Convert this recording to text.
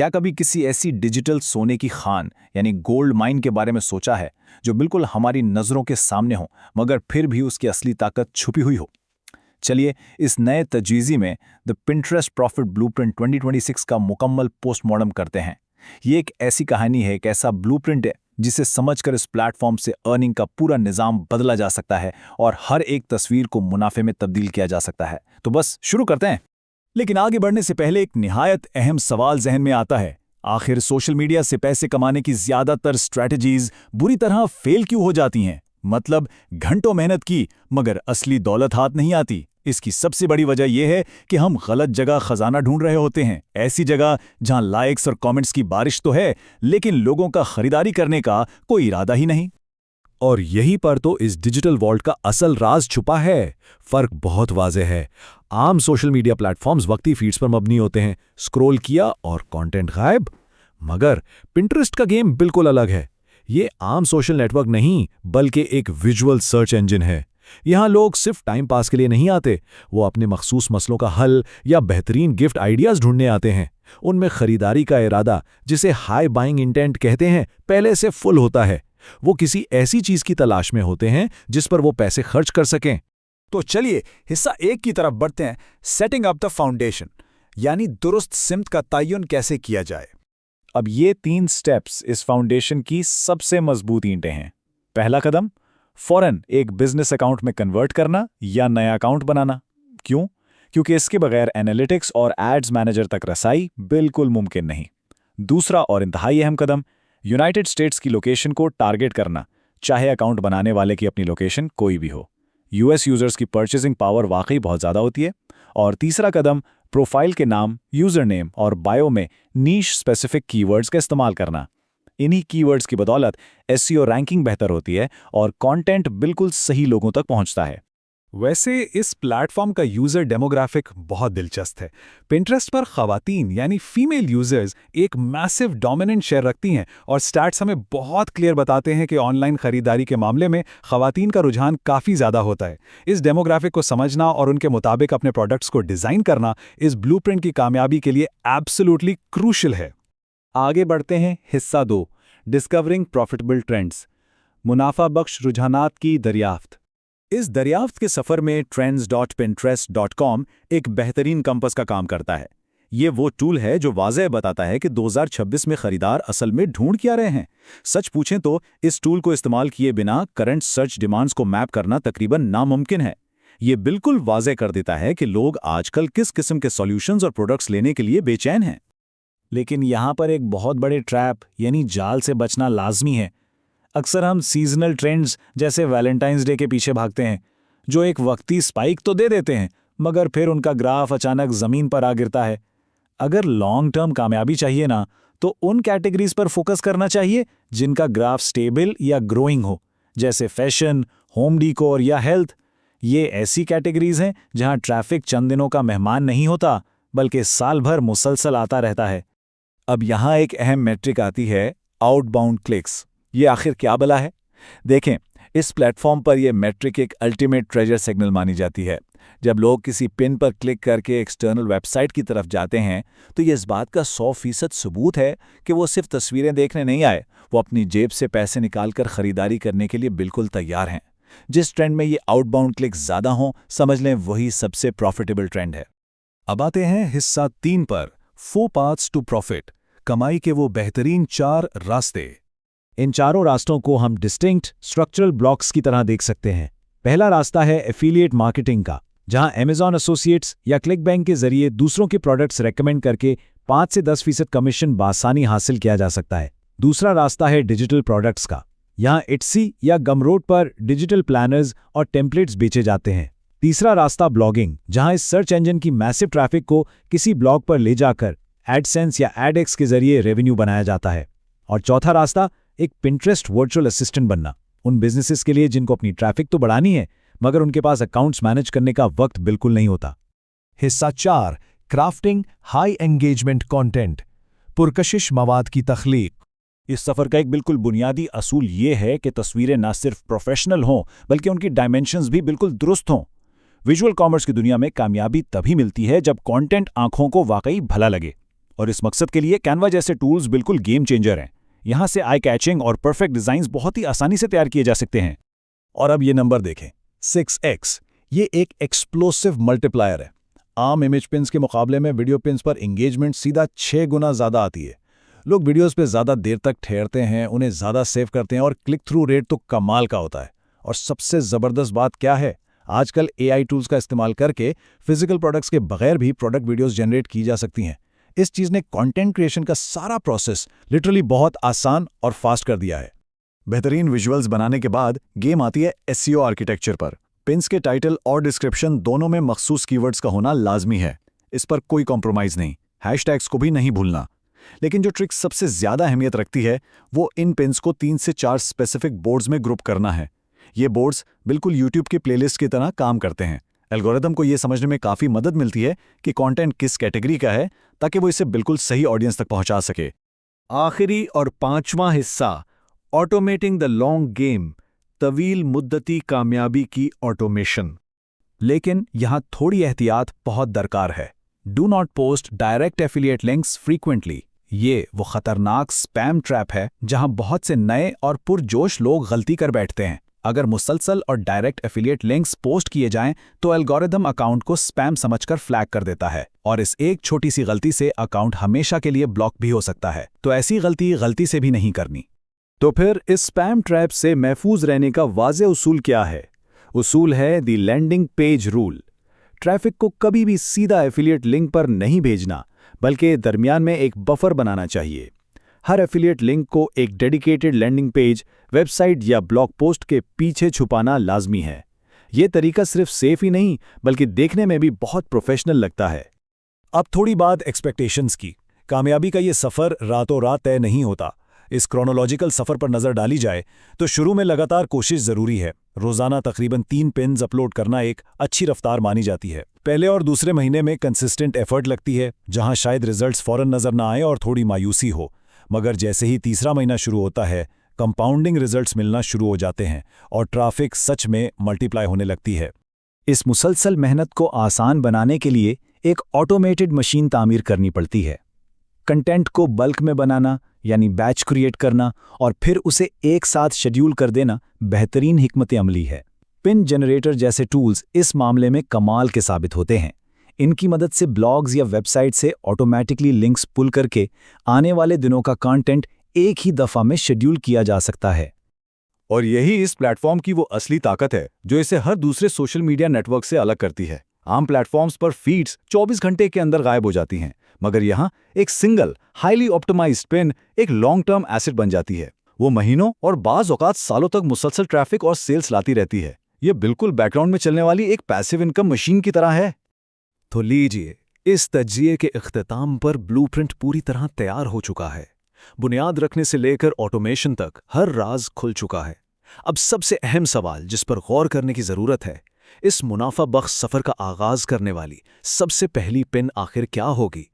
क्या कभी किसी ऐसी डिजिटल सोने की खान यानी गोल्ड माइन के बारे में सोचा है जो बिल्कुल हमारी नज़रों के सामने हो मगर फिर भी उसकी असली ताकत छुपी हुई हो? चलिए इस नए तजवीज़ी में द पिंटरेस्ट प्रॉफिट ब्लूप्रिंट 2026 का मुकम्मल पोस्टमार्टम करते हैं। ये एक ऐसी कहानी है, एक ऐसा ब्लूप्रिंट है जिसे समझकर इस प्लेटफॉर्म से अर्निंग का पूरा निज़ाम बदला जा सकता है और हर एक तस्वीर को मुनाफे में तब्दील किया जा सकता है। तो बस शुरू करते हैं। लेकिन आगे बढ़ने से पहले एक निहायत अहम सवाल जहन में आता है। आखिर सोशल मीडिया से पैसे कमाने की ज्यादातर स्ट्रैटेजीज बुरी तरह फेल क्यों हो जाती हैं? मतलब घंटों मेहनत की मगर असली दौलत हाथ नहीं आती। इसकी सबसे बड़ी वजह यह है कि हम गलत जगह खजाना ढूंढ रहे होते हैं, ऐसी जगह जहां लाइक्स और कमेंट्स की बारिश तो है लेकिन लोगों का खरीदारी करने का कोई इरादा ही नहीं। और यहीं पर तो इस डिजिटल वॉल्ट का असल राज छुपा है। फर्क बहुत वाज़ेह है। आम सोशल मीडिया प्लेटफॉर्म्स वक्ती फीड्स पर मबनी होते हैं, स्क्रॉल किया और कंटेंट गायब। मगर पिंटरेस्ट का गेम बिल्कुल अलग है। ये आम सोशल नेटवर्क नहीं बल्कि एक विजुअल सर्च इंजन है। यहाँ लोग सिर्फ टाइम पास के लिए नहीं आते, वो अपने मखसूस मसलों का हल या बेहतरीन गिफ्ट आइडियाज़ ढूंढने आते हैं। उनमें खरीदारी का इरादा, जिसे हाई बाइंग इंटेंट कहते हैं, पहले से फुल होता है। वो किसी ऐसी चीज की तलाश में होते हैं जिस पर वो पैसे खर्च कर सकें। तो चलिए हिस्सा 1 की तरफ बढ़ते हैं, सेटिंग अप द फाउंडेशन, यानी दुरुस्त सिमत का तयन कैसे किया जाए। अब ये 3 स्टेप्स इस फाउंडेशन की सबसे मजबूत ईंटें हैं। पहला कदम, फौरन एक बिजनेस अकाउंट में कन्वर्ट करना या नया अकाउंट बनाना। क्यों? क्योंकि इसके बगैर एनालिटिक्स और एड्स मैनेजर तक रसाई बिल्कुल मुमकिन नहीं। दूसरा और इंतहाई अहम कदम, यूनाइटेड स्टेट्स की लोकेशन को टारगेट करना, चाहे अकाउंट बनाने वाले की अपनी लोकेशन कोई भी हो। यूएस यूजर्स की परचेजिंग पावर वाकई बहुत ज़्यादा होती है। और तीसरा कदम, प्रोफाइल के नाम, यूज़र नेम और बायो में नीश स्पेसिफिक कीवर्ड्स का इस्तेमाल करना। इन्हीं कीवर्ड्स की बदौलत एसईओ रैंकिंग बेहतर होती है और कंटेंट बिल्कुल सही लोगों तक पहुंचता है। वैसे इस प्लेटफॉर्म का यूजर डेमोग्राफिक बहुत दिलचस्प है। पिंटरेस्ट पर खवातीन यानी फीमेल यूजर्स एक मैसिव डोमिनेंट शेयर रखती हैं और स्टैट्स हमें बहुत क्लियर बताते हैं कि ऑनलाइन खरीदारी के मामले में खवातीन का रुझान काफ़ी ज़्यादा होता है। इस डेमोग्राफिक को समझना और उनके मुताबिक अपने प्रोडक्ट्स को डिज़ाइन करना इस ब्लूप्रिंट की कामयाबी के लिए एब्सोल्युटली क्रूशल है। आगे बढ़ते हैं, हिस्सा 2, डिस्कवरिंग प्रॉफिटेबल ट्रेंड्स, मुनाफा बख्श रुझानात की दरियाफ्त। इस दरियाफ्त के सफ़र में trends.pinterest.com एक बेहतरीन कंपस का काम करता है। ये वो टूल है जो वाज़ेह बताता है कि 2026 में खरीदार असल में ढूंढ क्या रहे हैं। सच पूछें तो इस टूल को इस्तेमाल किए बिना करंट सर्च डिमांड्स को मैप करना तकरीबन नामुमकिन है। ये बिल्कुल वाज़ेह कर देता है कि लोग आजकल किस किस्म के सॉल्यूशंस और प्रोडक्ट्स लेने के लिए बेचैन हैं। लेकिन यहाँ पर एक बहुत बड़े ट्रैप यानी जाल से बचना लाजमी है। अक्सर हम सीजनल ट्रेंड्स जैसे वैलेंटाइंस डे के पीछे भागते हैं, जो एक वक्ती स्पाइक तो दे देते हैं मगर फिर उनका ग्राफ अचानक ज़मीन पर आ गिरता है। अगर लॉन्ग टर्म कामयाबी चाहिए ना, तो उन कैटेगरीज पर फोकस करना चाहिए जिनका ग्राफ स्टेबल या ग्रोइंग हो, जैसे फैशन, होम डिकोर या हेल्थ। ये ऐसी कैटेगरीज हैं जहां ट्रैफिक चंद दिनों का मेहमान नहीं होता बल्कि साल भर मुसलसल आता रहता है। अब यहाँ एक अहम मैट्रिक आती है, आउटबाउंड क्लिक्स। ये आखिर क्या भला है? देखें, इस प्लेटफॉर्म पर यह मैट्रिक एक अल्टीमेट ट्रेजर सिग्नल मानी जाती है। जब लोग किसी पिन पर क्लिक करके एक्सटर्नल वेबसाइट की तरफ जाते हैं तो ये इस बात का 100% सबूत है कि वो सिर्फ तस्वीरें देखने नहीं आए, वो अपनी जेब से पैसे निकालकर खरीदारी करने के लिए बिल्कुल तैयार हैं। जिस ट्रेंड में ये आउटबाउंड क्लिक्स ज़्यादा हों, समझ लें वही सबसे प्रॉफिटेबल ट्रेंड है। अब आते हैं हिस्सा 3 पर, 4 पाथ्स टू प्रॉफिट, कमाई के वो बेहतरीन 4 रास्ते। इन चारों रास्तों को हम डिस्टिंक्ट स्ट्रक्चरल ब्लॉक्स की तरह देख सकते हैं। पहला रास्ता है एफिलिएट मार्केटिंग का, जहां Amazon एसोसिएट्स या क्लिकबैंक के जरिए दूसरों के प्रोडक्ट्स रेकमेंड करके 5 से 10% कमीशन बासानी हासिल किया जा सकता है। दूसरा रास्ता है डिजिटल प्रोडक्ट्स का, यहां Etsy या गमरोड पर डिजिटल प्लानर्स और टेम्पलेट्स बेचे जाते हैं। तीसरा रास्ता ब्लॉगिंग, जहां इस सर्च इंजन की मैसिव ट्रैफिक को किसी ब्लॉग पर ले जाकर एडसेंस या एडएक्स के जरिए रेवेन्यू बनाया जाता है। और चौथा रास्ता एक पिंटरेस्ट वर्चुअल असिस्टेंट बनना, उन बिजनेसेस के लिए जिनको अपनी ट्रैफिक तो बढ़ानी है मगर उनके पास अकाउंट्स मैनेज करने का वक्त बिल्कुल नहीं होता। हिस्सा 4, क्राफ्टिंग हाई एंगेजमेंट कंटेंट, पुरकशिश मवाद की तख्लीक। इस सफ़र का एक बिल्कुल बुनियादी असूल ये है कि तस्वीरें ना सिर्फ प्रोफेशनल हों बल्कि उनकी डायमेंशंस भी बिल्कुल दुरुस्त हों। विजुअल कॉमर्स की दुनिया में कामयाबी तभी मिलती है जब कंटेंट आंखों को वाकई भला लगे। और इस मकसद के लिए कैनवा जैसे टूल्स बिल्कुल गेम चेंजर हैं। यहाँ से आई कैचिंग और परफेक्ट डिज़ाइंस बहुत ही आसानी से तैयार किए जा सकते हैं। और अब ये नंबर देखें, 6x। ये एक एक्सप्लोसिव मल्टीप्लायर है। आम इमेज पिन्स के मुकाबले में वीडियो पिन्स पर एंगेजमेंट सीधा 6 गुना ज़्यादा आती है। लोग वीडियोस पे ज़्यादा देर तक ठहरते हैं, उन्हें ज़्यादा सेव करते हैं और क्लिक थ्रू रेट तो कमाल का होता है। और सबसे ज़बरदस्त बात क्या है, आजकल AI टूल्स का इस्तेमाल करके फिजिकल प्रोडक्ट्स के बगैर भी प्रोडक्ट वीडियोस जनरेट की जा सकती हैं। इस चीज़ ने कंटेंट क्रिएशन का सारा प्रोसेस लिटरली बहुत आसान और फास्ट कर दिया है। बेहतरीन विजुअल्स बनाने के बाद गेम आती है SEO आर्किटेक्चर पर। पिन्स के टाइटल और डिस्क्रिप्शन दोनों में मखसूस कीवर्ड्स का होना लाजमी है। इस पर कोई कॉम्प्रोमाइज़ नहीं। हैशटैग्स को भी नहीं भूलना। लेकिन जो ट्रिक सबसे ज़्यादा अहमियत रखती है वो इन पिन्स को 3 से 4 स्पेसिफिक बोर्ड्स में ग्रुप करना है। ये बोर्ड्स बिल्कुल यूट्यूब के प्लेलिस्ट की तरह काम करते हैं। एल्गोरिदम को ये समझने में काफ़ी मदद मिलती है कि कंटेंट किस कैटेगरी का है, ताकि वो इसे बिल्कुल सही ऑडियंस तक पहुंचा सके। आखिरी और 5वां हिस्सा, ऑटोमेटिंग द लॉन्ग गेम, तवील मुद्दती कामयाबी की ऑटोमेशन। लेकिन यहाँ थोड़ी एहतियात बहुत दरकार है। Do not post direct affiliate links frequently. ये वो खतरनाक स्पैम ट्रैप है जहां बहुत से नए और पुरजोश लोग गलती कर बैठते हैं। अगर मुसलसल और डायरेक्ट एफिलिएट लिंक्स पोस्ट किए जाएं तो एल्गोरिदम अकाउंट को स्पैम समझकर फ्लैग कर देता है और इस एक छोटी सी गलती से अकाउंट हमेशा के लिए ब्लॉक भी हो सकता है। तो ऐसी गलती से भी नहीं करनी। तो फिर इस स्पैम ट्रैप से महफूज रहने का वाज़ेह उसूल क्या है? उसूल है दी लैंडिंग पेज रूल। ट्रैफिक को कभी भी सीधा एफिलिएट लिंक पर नहीं भेजना, बल्कि दरमियान में एक बफर बनाना चाहिए। हर एफिलिएट लिंक को एक डेडिकेटेड लैंडिंग पेज, वेबसाइट या ब्लॉग पोस्ट के पीछे छुपाना लाजमी है। ये तरीका सिर्फ सेफ ही नहीं, बल्कि देखने में भी बहुत प्रोफेशनल लगता है। अब थोड़ी बात एक्सपेक्टेशंस की। कामयाबी का ये सफ़र रातों रात तय नहीं होता। इस क्रोनोलॉजिकल सफ़र पर नज़र डाली जाए तो शुरू में लगातार कोशिश ज़रूरी है। रोज़ाना तकरीबन 3 पिन्स अपलोड करना एक अच्छी रफ्तार मानी जाती है। पहले और दूसरे महीने में कंसिस्टेंट एफर्ट लगती है, जहां शायद रिजल्ट्स फ़ौरन नज़र ना आए और थोड़ी मायूसी हो। मगर जैसे ही तीसरा महीना शुरू होता है, कंपाउंडिंग रिजल्ट्स मिलना शुरू हो जाते हैं और ट्रैफिक सच में मल्टीप्लाई होने लगती है। इस मुसलसल मेहनत को आसान बनाने के लिए एक ऑटोमेटेड मशीन तामीर करनी पड़ती है। कंटेंट को बल्क में बनाना यानी बैच क्रिएट करना और फिर उसे एक साथ शेड्यूल कर देना बेहतरीन हिकमत अमली है। पिन जनरेटर जैसे टूल्स इस मामले में कमाल के साबित होते हैं। इनकी मदद से ब्लॉग्स या वेबसाइट से ऑटोमेटिकली लिंक्स पुल करके आने वाले दिनों का कंटेंट एक ही दफ़ा में शेड्यूल किया जा सकता है। और यही इस प्लेटफॉर्म की वो असली ताकत है जो इसे हर दूसरे सोशल मीडिया नेटवर्क से अलग करती है। आम प्लेटफॉर्म्स पर फीड्स 24 घंटे के अंदर गायब हो जाती हैं, मगर यहाँ एक सिंगल हाईली ऑप्टिमाइज्ड पिन एक लॉन्ग टर्म एसेट बन जाती है। वो महीनों और बाज़ औक़ात सालों तक मुसलसल ट्रैफिक और सेल्स लाती रहती है। ये बिल्कुल बैकग्राउंड में चलने वाली एक पैसिव इनकम मशीन की तरह है। तो लीजिए, इस तज्जिए के इख्तिताम पर ब्लूप्रिंट पूरी तरह तैयार हो चुका है। बुनियाद रखने से लेकर ऑटोमेशन तक हर राज खुल चुका है। अब सबसे अहम सवाल जिस पर गौर करने की ज़रूरत है, इस मुनाफा बख्श सफ़र का आगाज़ करने वाली सबसे पहली पिन आखिर क्या होगी?